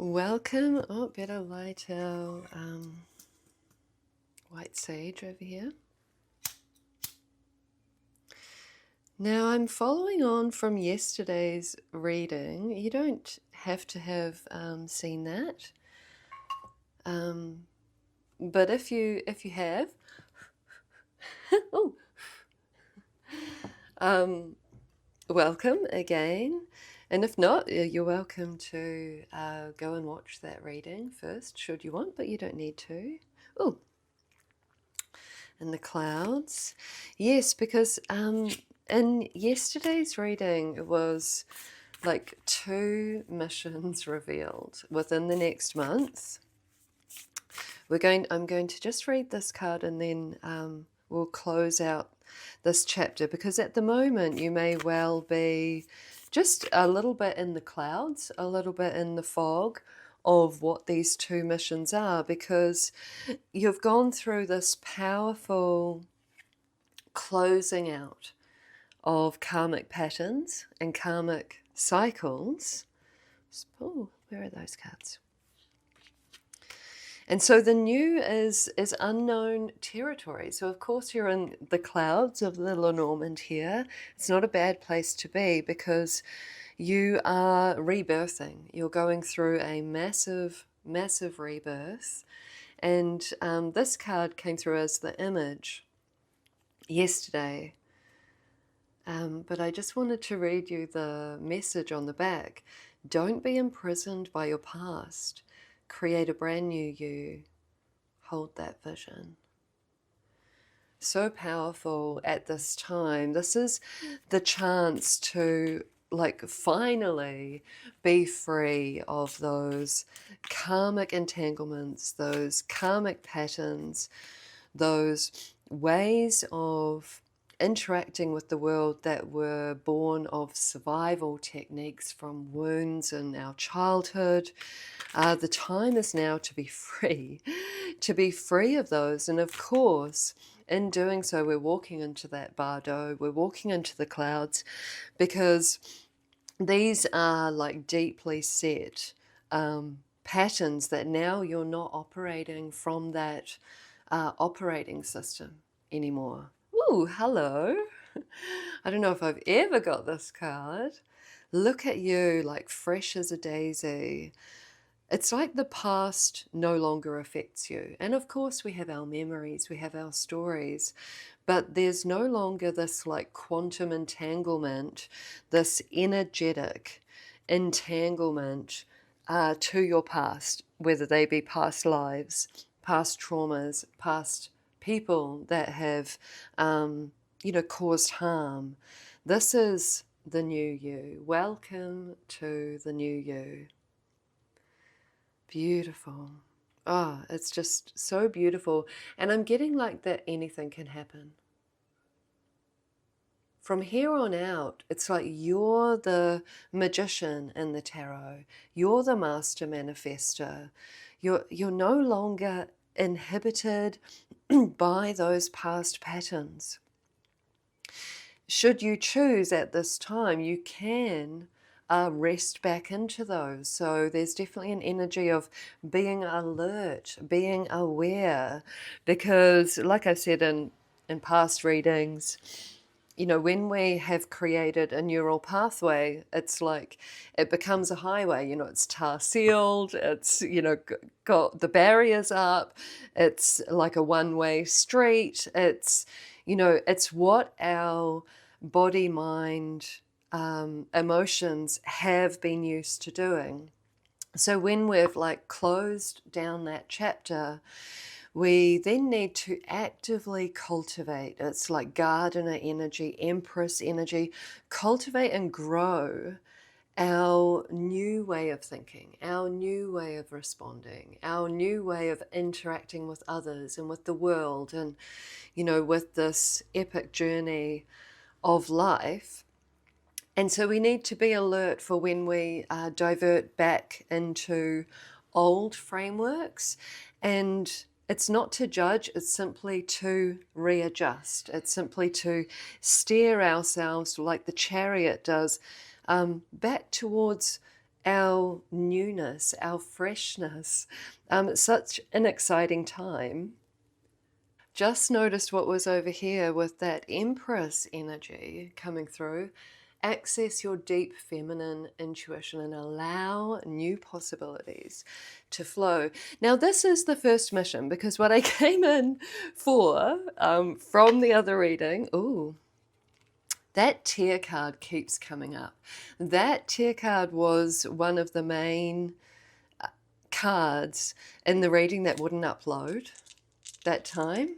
Welcome. Oh, better light our white sage over here. Now I'm following on from yesterday's reading. You don't have to have seen that, but if you have, oh, welcome again. And if not, you're welcome to go and watch that reading first, should you want, but you don't need to. Oh, and the clouds. Yes, because in yesterday's reading it was like 2 missions revealed within the next month. I'm going to just read this card and then we'll close out this chapter, because at the moment you may well be just a little bit in the clouds, a little bit in the fog of what these 2 missions are, because you've gone through this powerful closing out of karmic patterns and karmic cycles. Oh, where are those cards? And so the new is unknown territory. So of course you're in the clouds of the Lenormand here. It's not a bad place to be, because you are rebirthing. You're going through a massive, massive rebirth. And this card came through as the image yesterday. But I just wanted to read you the message on the back. Don't be imprisoned by your past. Create a brand new you. Hold that vision. So powerful at this time. This is the chance to finally be free of those karmic entanglements, those karmic patterns, those ways of interacting with the world that were born of survival techniques from wounds in our childhood. The time is now to be free of those. And of course, in doing so, we're walking into that bardo, we're walking into the clouds, because these are like deeply set patterns that now you're not operating from that operating system anymore. Ooh, hello. I don't know if I've ever got this card. Look at you, like fresh as a daisy. It's like the past no longer affects you. And of course we have our memories, we have our stories, but there's no longer this like quantum entanglement, this energetic entanglement to your past, whether they be past lives, past traumas, past people that have, caused harm. This is the new you. Welcome to the new you. Beautiful. Oh, it's just so beautiful. And I'm getting like that anything can happen. From here on out, it's like you're the magician in the tarot. You're the master manifester. You're no longer inhibited by those past patterns. Should you choose at this time, you can rest back into those. So there's definitely an energy of being alert, being aware, because like I've said in past readings, when we have created a neural pathway, it's like it becomes a highway. It's tar sealed, it's, got the barriers up, it's like a one-way street. It's, it's what our body, mind, emotions have been used to doing. So when we've closed down that chapter, we then need to actively cultivate. It's like gardener energy, empress energy. Cultivate and grow our new way of thinking, our new way of responding, our new way of interacting with others and with the world, and, with this epic journey of life. And so we need to be alert for when we divert back into old frameworks. And it's not to judge, it's simply to readjust. It's simply to steer ourselves like the chariot does back towards our newness, our freshness. It's such an exciting time. Just noticed what was over here with that Empress energy coming through. Access your deep feminine intuition and allow new possibilities to flow. Now, this is the first mission, because what I came in for from the other reading, ooh, that tear card keeps coming up. That tear card was one of the main cards in the reading that wouldn't upload that time.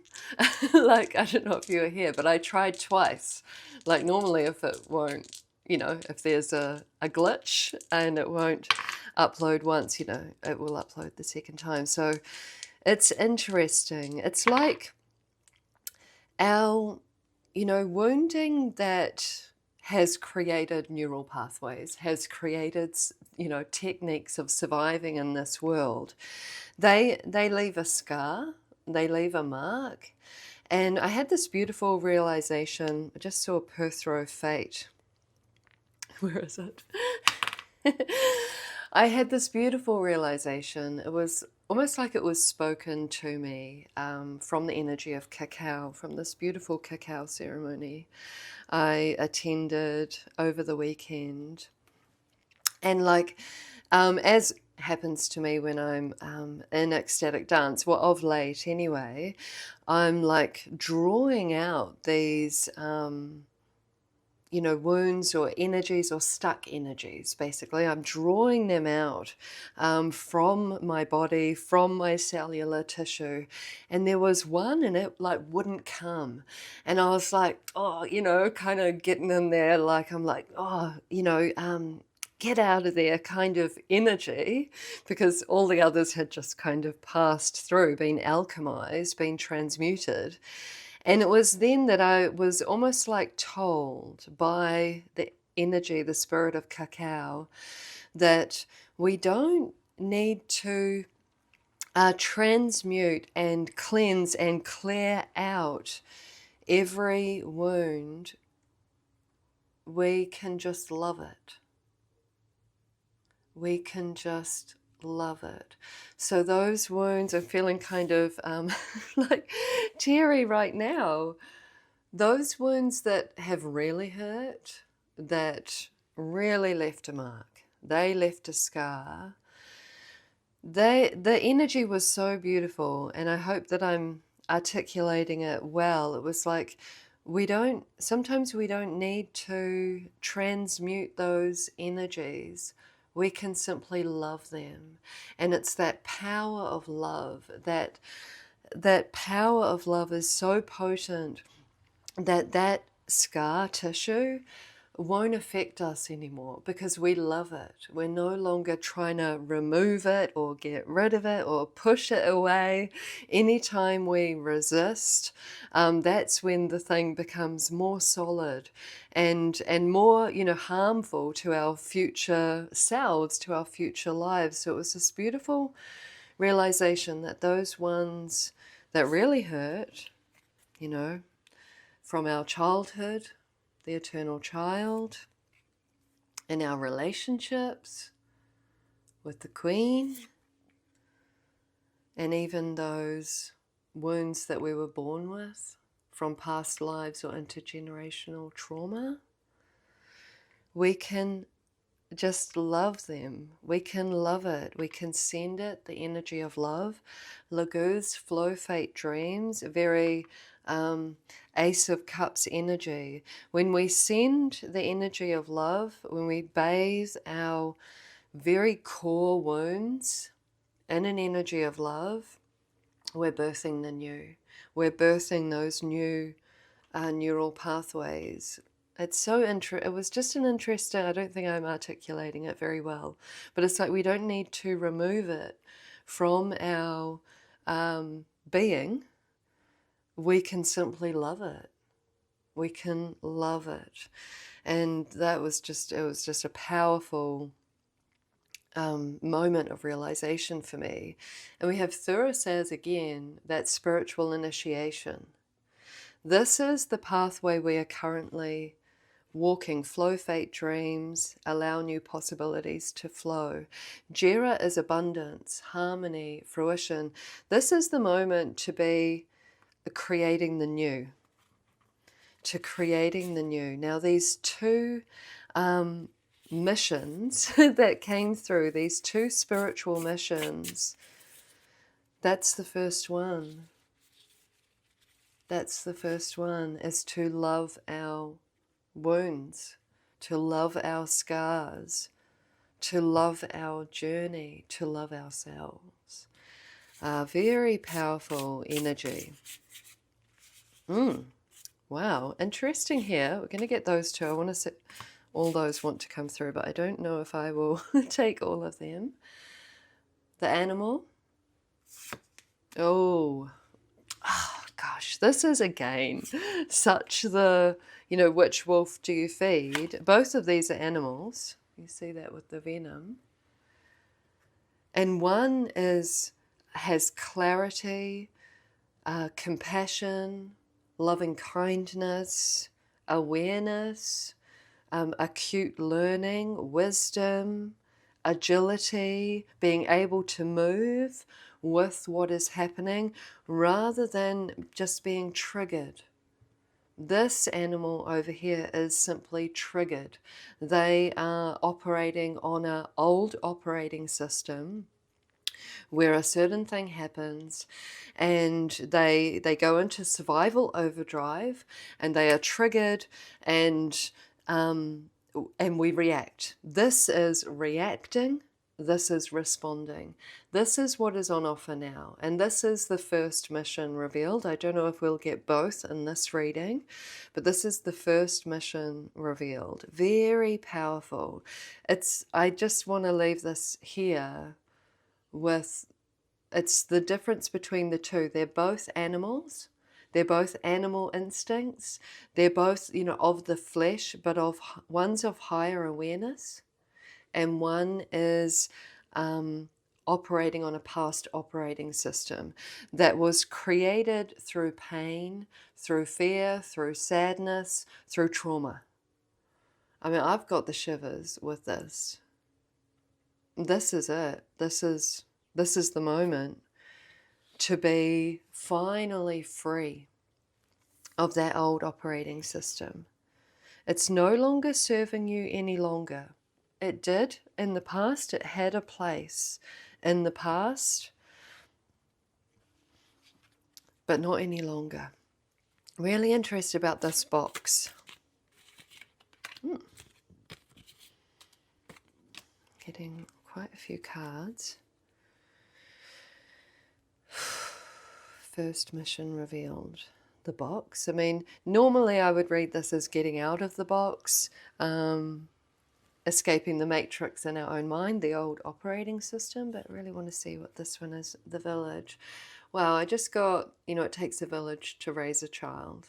Like, I don't know if you were here, but I tried twice. Like, normally if it won't, you know, if there's a glitch and it won't upload once, you know, it will upload the second time. So it's interesting. It's like our, you know, wounding that has created neural pathways, has created, you know, techniques of surviving in this world. They leave a scar. They leave a mark. And I had this beautiful realization. I just saw Perth Row Fate. Where is it? I had this beautiful realization. It was almost like it was spoken to me from the energy of cacao, from this beautiful cacao ceremony I attended over the weekend. And like, as happens to me when I'm in ecstatic dance, well, of late anyway, I'm like drawing out these, you know, wounds or energies or stuck energies, basically. I'm drawing them out from my body, from my cellular tissue. And there was one and it like wouldn't come. And I was like, oh, you know, kind of getting in there, like, I'm like, oh, you know, get out of there kind of energy, because all the others had just kind of passed through, been alchemized, been transmuted. And it was then that I was almost like told by the energy, the spirit of cacao, that we don't need to transmute and cleanse and clear out every wound. We can just love it. We can just love it. So those wounds are feeling kind of like teary right now. Those wounds that have really hurt, that really left a mark, they left a scar. The energy was so beautiful, and I hope that I'm articulating it well. It was like, sometimes we don't need to transmute those energies. We can simply love them. And it's that power of love, that power of love is so potent that scar tissue won't affect us anymore, because we love it. We're no longer trying to remove it or get rid of it or push it away. Anytime we resist, that's when the thing becomes more solid and more, you know, harmful to our future selves, to our future lives. So it was this beautiful realization that those ones that really hurt, you know, from our childhood, the eternal child, in our relationships with the Queen, and even those wounds that we were born with from past lives or intergenerational trauma, we can just love them. We can love it. We can send it the energy of love. Lagu's flow fate dreams, very Ace of Cups energy. When we send the energy of love, when we bathe our very core wounds in an energy of love, we're birthing the new. We're birthing those new neural pathways. It's so it was just an interesting, I don't think I'm articulating it very well, but it's like we don't need to remove it from our being. We can simply love it. We can love it. And that was just, it was just a powerful moment of realization for me. And we have Fōrhāxa again, that spiritual initiation. This is the pathway we are currently walking flow fate dreams, allow new possibilities to flow. Jera is abundance, harmony, fruition. This is the moment to be creating the new. To creating the new. Now these two missions that came through, these two spiritual missions, that's the first one. That's the first one, is to love our wounds, to love our scars, to love our journey, to love ourselves. Very powerful energy. Wow, interesting here. We're going to get those two. I want to see, all those want to come through, but I don't know if I will take all of them. The animal. Oh, gosh, this is again such the, you know, which wolf do you feed? Both of these are animals. You see that with the venom. And one has clarity, compassion, loving kindness, awareness, acute learning, wisdom, agility, being able to move with what is happening rather than just being triggered. This animal over here is simply triggered. They are operating on an old operating system where a certain thing happens and they go into survival overdrive and they are triggered and we react. This is reacting. This is responding. This is what is on offer now. And this is the first mission revealed. I don't know if we'll get both in this reading, but this is the first mission revealed. Very powerful. I just want to leave this here with, it's the difference between the two. They're both animals. They're both animal instincts. They're both, you know, of the flesh, but one's of higher awareness. And one is operating on a past operating system that was created through pain, through fear, through sadness, through trauma. I mean, I've got the shivers with this. This is it. This is the moment to be finally free of that old operating system. It's no longer serving you any longer. It did in the past. It had a place in the past, but not any longer. Really interested about this box. Getting quite a few cards. First mission revealed. The box. I mean, normally I would read this as getting out of the box, escaping the matrix in our own mind, the old operating system, but I really want to see what this one is, the village. Wow, I just got, you know, it takes a village to raise a child.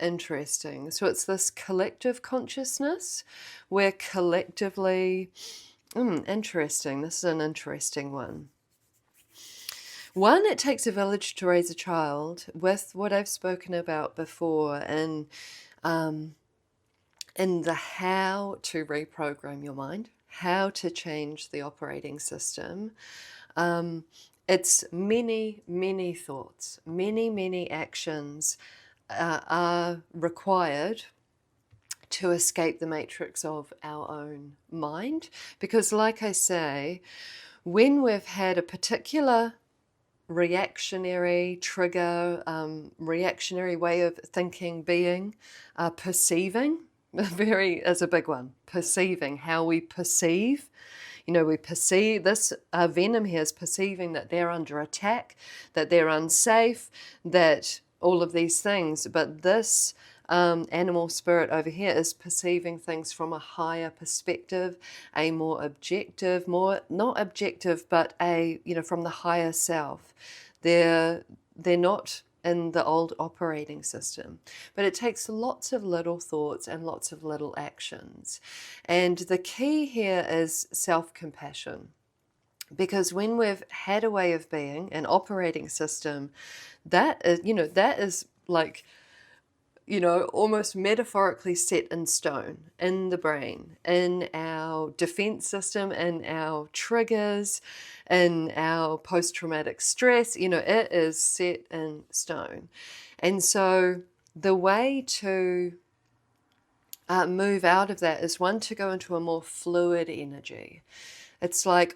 Interesting. So it's this collective consciousness where collectively, interesting. This is an interesting one. One, it takes a village to raise a child with what I've spoken about before and in the how to reprogram your mind, how to change the operating system. It's many, many thoughts, many, many actions are required to escape the matrix of our own mind. Because like I say, when we've had a particular reactionary trigger, reactionary way of thinking, being, perceiving, is a big one. Perceiving, how we perceive. You know, we perceive this venom here is perceiving that they're under attack, that they're unsafe, that all of these things. But this animal spirit over here is perceiving things from a higher perspective, a more objective, more not objective, but a, you know, from the higher self. They're not in the old operating system. But it takes lots of little thoughts and lots of little actions. And the key here is self-compassion. Because when we've had a way of being, an operating system, that is, you know, that is like you know, almost metaphorically set in stone in the brain, in our defense system, in our triggers, in our post-traumatic stress. You know, it is set in stone. And so the way to move out of that is, one, to go into a more fluid energy. It's like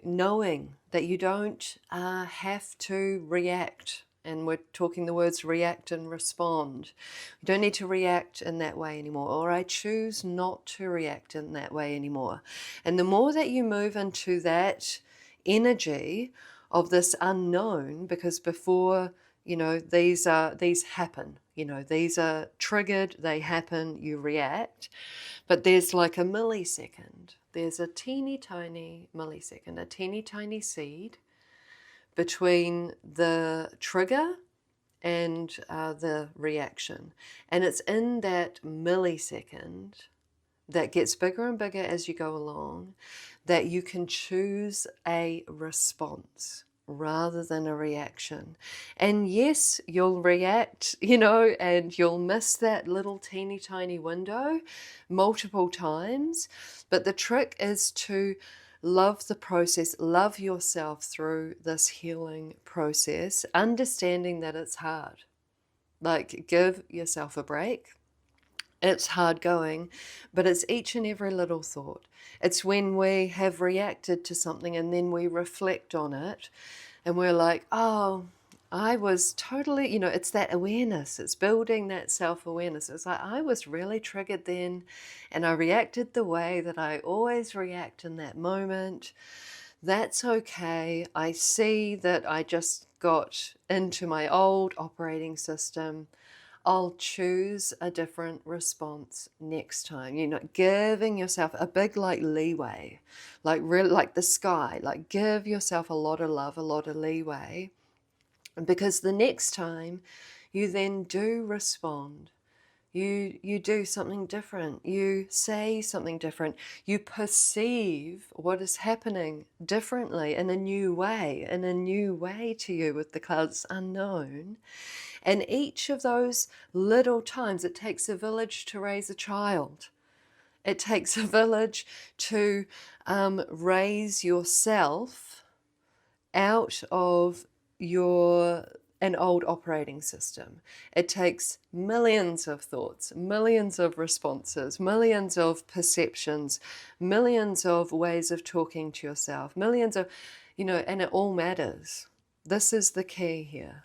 knowing that you don't have to react. And we're talking the words react and respond. You don't need to react in that way anymore. Or I choose not to react in that way anymore. And the more that you move into that energy of this unknown, because before, you know, these happen. You know, these are triggered, they happen, you react. But there's like a millisecond. There's a teeny tiny millisecond, a teeny tiny seed between the trigger and the reaction. And it's in that millisecond that gets bigger and bigger as you go along that you can choose a response rather than a reaction. And yes, you'll react, you know, and you'll miss that little teeny tiny window multiple times. But the trick is to love the process, love yourself through this healing process, understanding that it's hard. Like, give yourself a break. It's hard going, but it's each and every little thought. It's when we have reacted to something and then we reflect on it and we're like, oh, I was totally, you know, it's that awareness. It's building that self-awareness. It's like, I was really triggered then and I reacted the way that I always react in that moment. That's okay. I see that I just got into my old operating system. I'll choose a different response next time. You know, giving yourself a big like leeway, like really like the sky, like give yourself a lot of love, a lot of leeway, because the next time you then do respond, you do something different, you say something different, you perceive what is happening differently in a new way to you with the clouds unknown. And each of those little times, it takes a village to raise a child. It takes a village to raise yourself out of an old operating system. It takes millions of thoughts, millions of responses, millions of perceptions, millions of ways of talking to yourself, millions of, you know, and it all matters. This is the key here.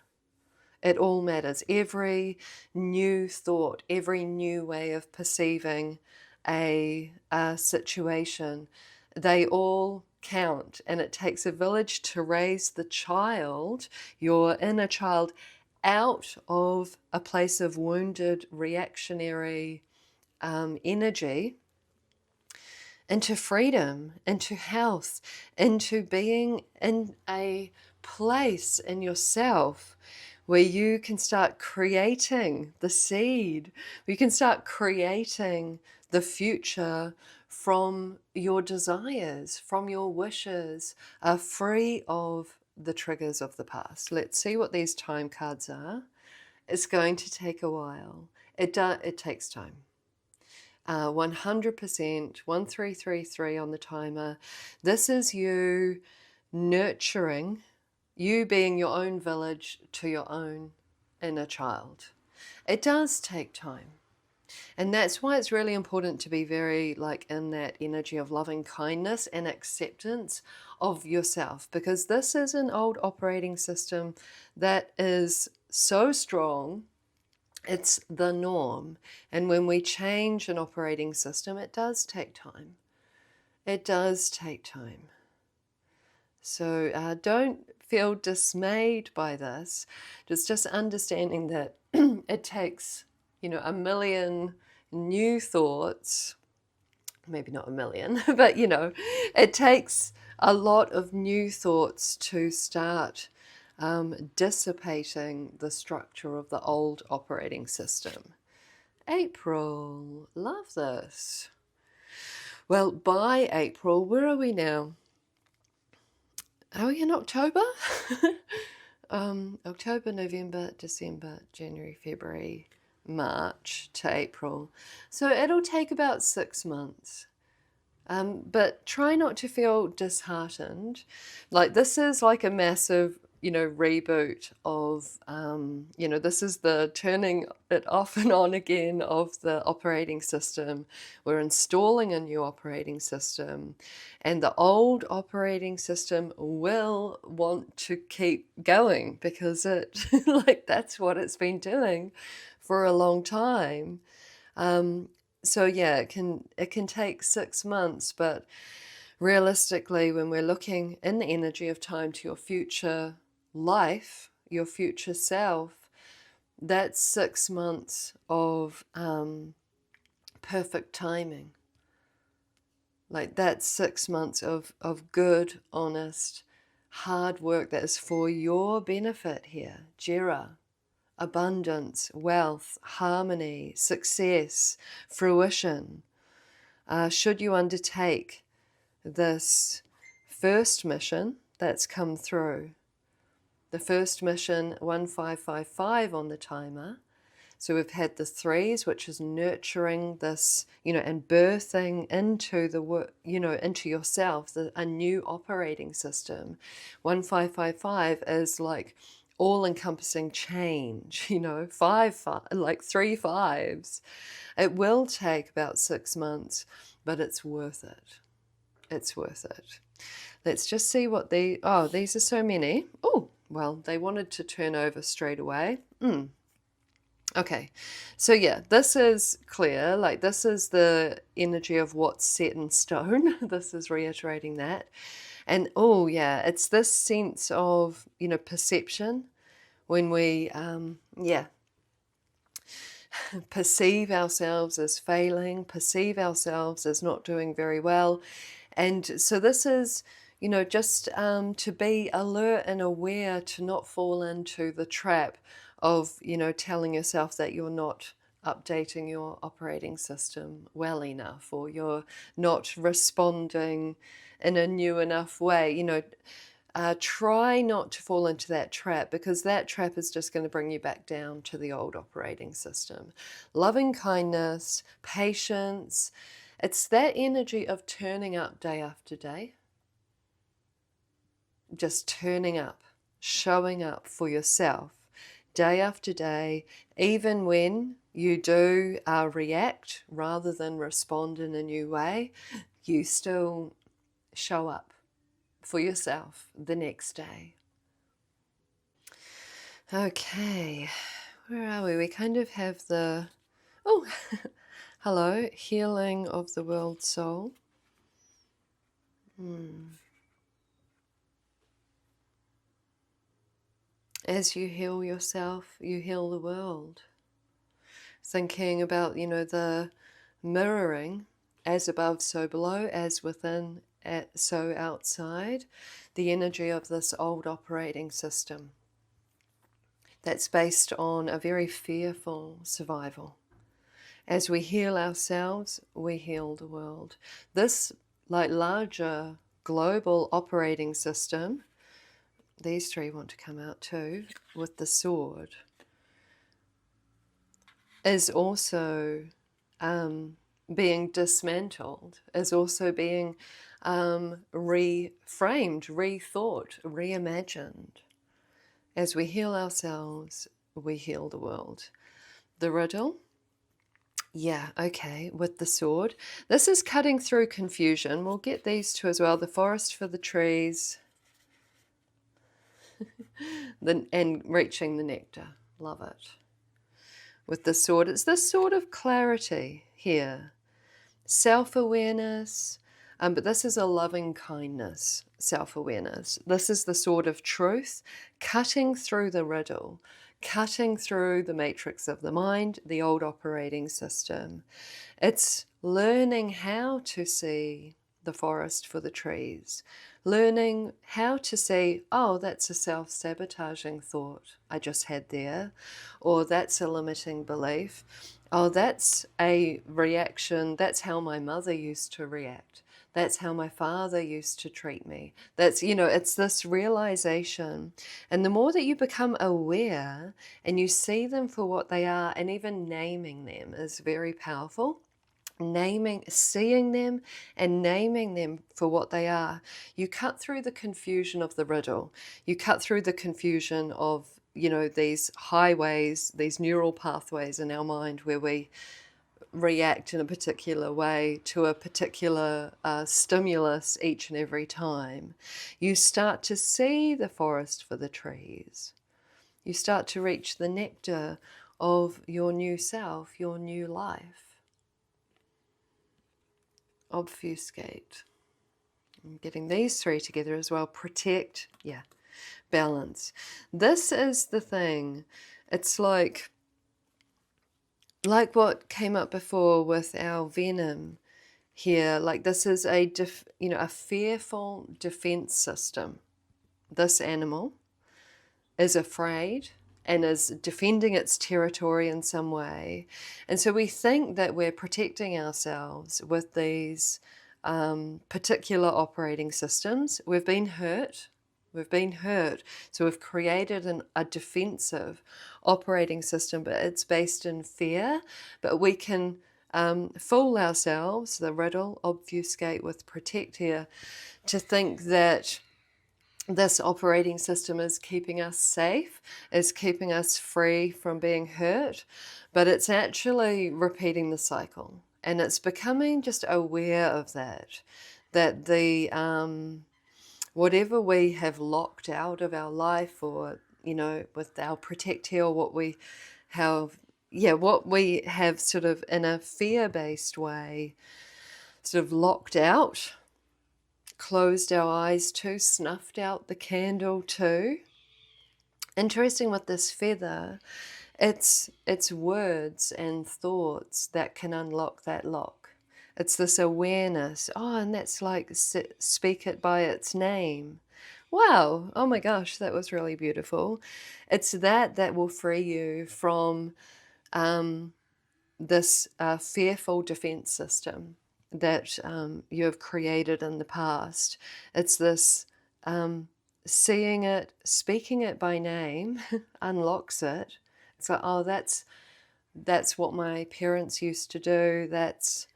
It all matters. Every new thought, every new way of perceiving a situation, they all count. And it takes a village to raise the child, your inner child, out of a place of wounded, reactionary energy into freedom, into health, into being in a place in yourself where you can start creating the seed, where you can start creating the future from your desires, from your wishes, free of the triggers of the past. Let's see what these time cards are. It's going to take a while. It takes time. 100%, 1333 on the timer. This is you nurturing, you being your own village to your own inner child. It does take time. And that's why it's really important to be very like in that energy of loving kindness and acceptance of yourself, because this is an old operating system that is so strong. It's the norm. And when we change an operating system, it does take time. It does take time. So don't feel dismayed by this. Just understanding that it takes, you know, a million new thoughts, maybe not a million, but, you know, it takes a lot of new thoughts to start dissipating the structure of the old operating system. April, love this. Well, by April, where are we now? Are we in October? October, November, December, January, February, March to April. So it'll take about 6 months. But try not to feel disheartened. Like, this is like a massive, reboot of, this is the turning it off and on again of the operating system. We're installing a new operating system, and the old operating system will want to keep going because it, like, that's what it's been doing for a long time. So yeah, it can take 6 months, but realistically, when we're looking in the energy of time to your future life, your future self, that's 6 months of perfect timing. Like, that's 6 months of good, honest, hard work that is for your benefit here. Jira. Abundance, wealth, harmony, success, fruition. Should you undertake this first mission that's come through, the first mission 1555 on the timer. So we've had the threes, which is nurturing this, and birthing into into yourself, a new operating system. 1555 is like all-encompassing change, like 3 5s. It will take about 6 months, but it's worth it. It's worth it. Let's just see what these are so many. Oh, well, they wanted to turn over straight away. Okay, so yeah, this is clear. Like, this is the energy of what's set in stone. This is reiterating that. And oh yeah, it's this sense of, perception when we, perceive ourselves as failing, perceive ourselves as not doing very well. And so this is, just to be alert and aware to not fall into the trap of, telling yourself that you're not updating your operating system well enough, or you're not responding in a new enough way. Try not to fall into that trap, because that trap is just going to bring you back down to the old operating system. Loving kindness, patience, it's that energy of turning up day after day. Just turning up, showing up for yourself day after day, even when you do react rather than respond in a new way, you still show up for yourself the next day. Okay, where are we? We kind of have the, hello, healing of the world soul. As you heal yourself, you heal the world. Thinking about, the mirroring, as above, so below, as within, so outside, the energy of this old operating system that's based on a very fearful survival. As we heal ourselves, we heal the world. This, like, larger global operating system, these three want to come out too, with the sword, is also being dismantled, is also being reframed, rethought, reimagined. As we heal ourselves, we heal the world. The riddle, yeah, okay, with the sword. This is cutting through confusion. We'll get these two as well. The forest for the trees, and reaching the nectar. Love it. With the sword, it's this sort of clarity here. Self-awareness, but this is a loving kindness, self-awareness. This is the sword of truth, cutting through the riddle, cutting through the matrix of the mind, the old operating system. It's learning how to see the forest for the trees, learning how to see, oh, that's a self-sabotaging thought I just had there, or that's a limiting belief. Oh, that's a reaction. That's how my mother used to react. That's how my father used to treat me. That's, you know, it's this realization. And the more that you become aware and you see them for what they are, and even naming them is very powerful. Seeing them and naming them for what they are, you cut through the confusion of the riddle. You cut through the confusion of, you know, these highways, these neural pathways in our mind where we react in a particular way to a particular stimulus each and every time. You start to see the forest for the trees. You start to reach the nectar of your new self, your new life. Obfuscate. I'm getting these three together as well. Protect, yeah, balance. This is the thing. It's like what came up before with our venom here. Like this is a fearful defense system. This animal is afraid and is defending its territory in some way. And so we think that we're protecting ourselves with these particular operating systems. We've been hurt. We've been hurt. So we've created a defensive operating system, but it's based in fear. But we can fool ourselves, the riddle, obfuscate with protect here, to think that this operating system is keeping us safe, is keeping us free from being hurt, but it's actually repeating the cycle. And it's becoming just aware of that the whatever we have locked out of our life, or, you know, with our protect here, or what we have sort of in a fear-based way sort of locked out, closed our eyes to, snuffed out the candle to. Interesting with this feather, it's words and thoughts that can unlock that lock. It's this awareness. Oh, and that's like speak it by its name. Wow, oh my gosh, that was really beautiful. It's that will free you from this fearful defense system that you have created in the past. It's this seeing it, speaking it by name unlocks it. It's like, oh, that's what my parents used to do. That's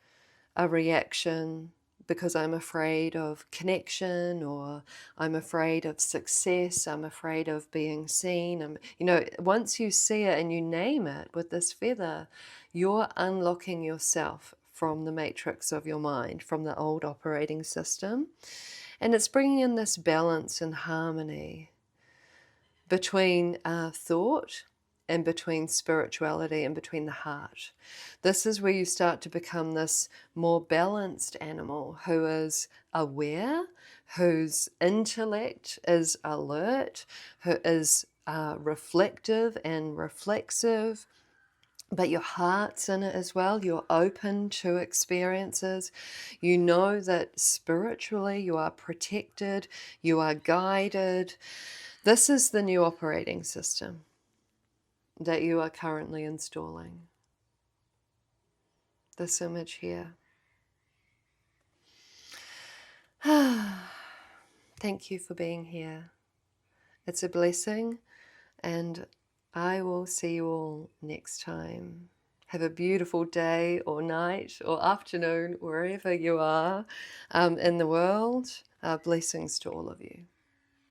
a reaction because I'm afraid of connection, or I'm afraid of success, I'm afraid of being seen. You know, once you see it and you name it with this feather, you're unlocking yourself from the matrix of your mind, from the old operating system. And it's bringing in this balance and harmony between thought and between spirituality and between the heart. This is where you start to become this more balanced animal who is aware, whose intellect is alert, who is reflective and reflexive, but your heart's in it as well. You're open to experiences. You know that spiritually you are protected, you are guided. This is the new operating system that you are currently installing. This image here. Thank you for being here. It's a blessing, and I will see you all next time. Have a beautiful day or night or afternoon, wherever you are in the world. Blessings to all of you.